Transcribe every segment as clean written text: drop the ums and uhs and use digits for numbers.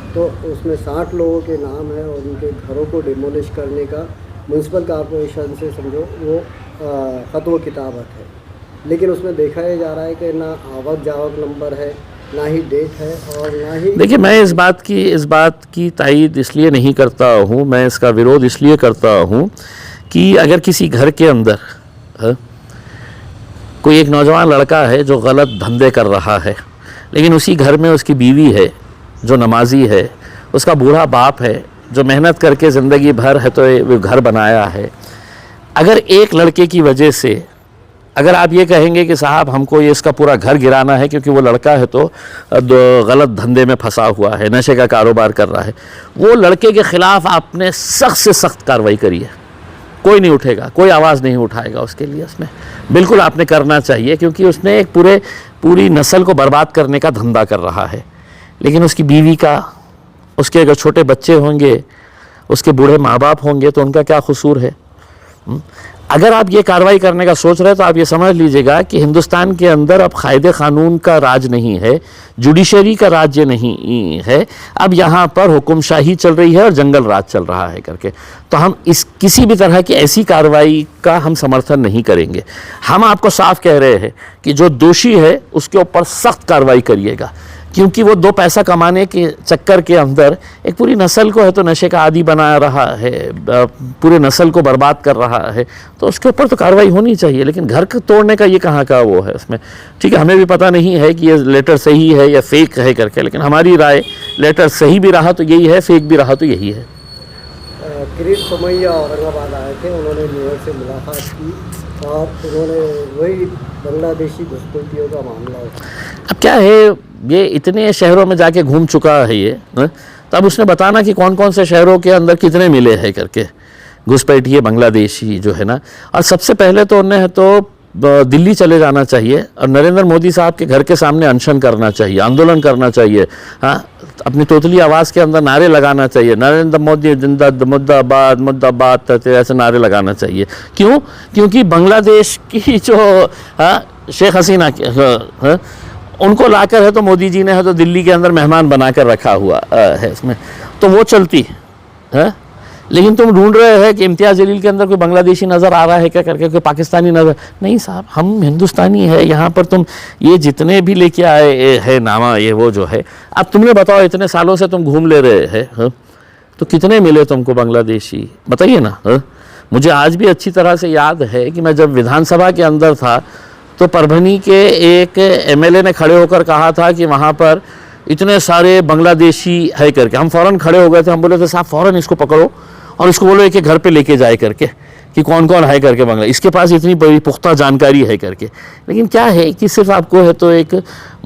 तो उसमें 60 लोगों के नाम है और उनके घरों को डिमोलिश करने का म्यूनसिपल कॉरपोरेशन से समझो वो ख़त व किताबत है, लेकिन उसमें देखा ये जा रहा है कि ना आवक जावक नंबर है, ना ही डेट है और ना ही। देखिए, मैं इस बात की तायीद इसलिए नहीं करता हूँ, मैं इसका विरोध इसलिए करता हूँ कि अगर किसी घर के अंदर कोई एक नौजवान लड़का है जो गलत धंधे कर रहा है, लेकिन उसी घर में उसकी बीवी है जो नमाजी है, उसका बूढ़ा बाप है जो मेहनत करके ज़िंदगी भर है तो घर बनाया है, अगर एक लड़के की वजह से अगर आप ये कहेंगे कि साहब हमको ये इसका पूरा घर गिराना है क्योंकि वो लड़का है तो गलत धंधे में फंसा हुआ है, नशे का कारोबार कर रहा है, वो लड़के के ख़िलाफ़ आपने सख्त से सख्त कार्रवाई करी है, कोई नहीं उठेगा, कोई आवाज़ नहीं उठाएगा उसके लिए। उसमें बिल्कुल आपने करना चाहिए क्योंकि उसने एक पूरी नस्ल को बर्बाद करने का धंधा कर रहा है। लेकिन उसकी बीवी का, उसके अगर छोटे बच्चे होंगे, उसके बूढ़े माँ बाप होंगे तो उनका क्या कसूर है? अगर आप ये कार्रवाई करने का सोच रहे हैं तो आप ये समझ लीजिएगा कि हिंदुस्तान के अंदर अब कायदे कानून का राज नहीं है, जुडिशरी का राज्य नहीं है, अब यहाँ पर हुक्मशाही चल रही है और जंगल राज चल रहा है करके। तो हम किसी भी तरह की ऐसी कार्रवाई का हम समर्थन नहीं करेंगे। हम आपको साफ कह रहे हैं कि जो दोषी है उसके ऊपर सख्त कार्रवाई करिएगा, क्योंकि वो 2 पैसा कमाने के चक्कर के अंदर एक पूरी नस्ल को है तो नशे का आदी बना रहा है, पूरे नस्ल को बर्बाद कर रहा है, तो उसके ऊपर तो कार्रवाई होनी चाहिए। लेकिन घर तोड़ने का ये कहाँ का वो है उसमें? ठीक है, हमें भी पता नहीं है कि ये लेटर सही है या फेक है करके, लेकिन हमारी राय लेटर सही भी रहा तो यही है, फेक भी रहा तो यही है। किरीट सोमैया औरंगाबाद आए थे, उन्होंने मेयर से मुलाकात की और उन्होंने वही बांग्लादेशी घुसपैठियों का मामला उठाया। अब क्या है, ये इतने शहरों में जाके घूम चुका है ये, तब उसने बताना कि कौन कौन से शहरों के अंदर कितने मिले हैं करके घुसपैठिए बांग्लादेशी जो है ना। और सबसे पहले तो उन्हें तो दिल्ली चले जाना चाहिए और नरेंद्र मोदी साहब के घर के सामने अनशन करना चाहिए, आंदोलन करना चाहिए, हाँ, अपनी तोतली आवाज़ के अंदर नारे लगाना चाहिए, नरेंद्र मोदी जिंदाबाद, मुर्दाबाद मुर्दाबाद, ऐसे नारे लगाना चाहिए। क्यों? क्योंकि बांग्लादेश की जो शेख हसीना उनको लाकर है तो मोदी जी ने है तो दिल्ली के अंदर मेहमान बनाकर रखा हुआ है इसमें, तो वो चलती है। लेकिन तुम ढूंढ रहे हैं कि इम्तियाज़ जलील के अंदर कोई बांग्लादेशी नज़र आ रहा है क्या करके, कोई पाकिस्तानी नज़र नहीं। साहब, हम हिंदुस्तानी है यहाँ पर। तुम ये जितने भी लेके आए है नामा ये वो जो है, अब तुमने बताओ इतने सालों से तुम घूम ले रहे हैं तो कितने मिले तुमको बांग्लादेशी, बताइए ना। मुझे आज भी अच्छी तरह से याद है कि मैं जब विधानसभा के अंदर था तो परभनी के एक MLA ने खड़े होकर कहा था कि वहाँ पर इतने सारे बांग्लादेशी है करके। हम फ़ौरन खड़े हो गए थे, हम बोले थे साहब फ़ौरन इसको पकड़ो और इसको बोलो एक घर पे लेके जाए करके कि कौन कौन है करके बांग्ला, इसके पास इतनी बड़ी पुख्ता जानकारी है करके। लेकिन क्या है कि सिर्फ आपको है तो एक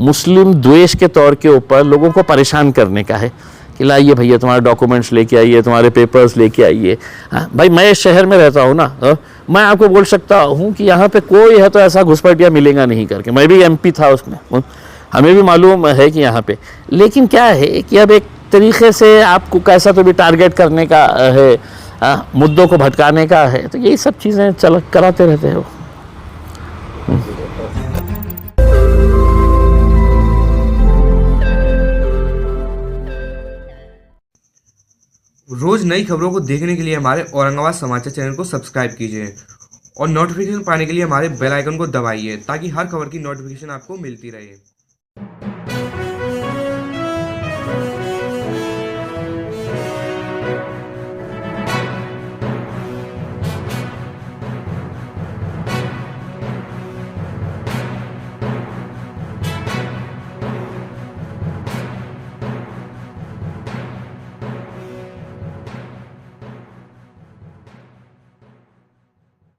मुस्लिम द्वेष के तौर के ऊपर लोगों को परेशान करने का है कि लाइए भैया तुम्हारे डॉक्यूमेंट्स लेके आइए, तुम्हारे पेपर्स लेके आइए। हाँ भाई, मैं इस शहर में रहता हूँ ना, मैं आपको बोल सकता हूँ कि यहाँ पे कोई है तो ऐसा घुसपैठिया मिलेगा नहीं करके। मैं भी MP था उसमें, हमें भी मालूम है कि यहाँ पे। लेकिन क्या है कि अब एक तरीके से आपको कैसा तो भी टारगेट करने का है, मुद्दों को भटकाने का है, तो यही सब चीज़ें कराते रहते हो। रोज नई खबरों को देखने के लिए हमारे औरंगाबाद समाचार चैनल को सब्सक्राइब कीजिए और नोटिफिकेशन पाने के लिए हमारे बेल आइकन को दबाइए ताकि हर खबर की नोटिफिकेशन आपको मिलती रहे।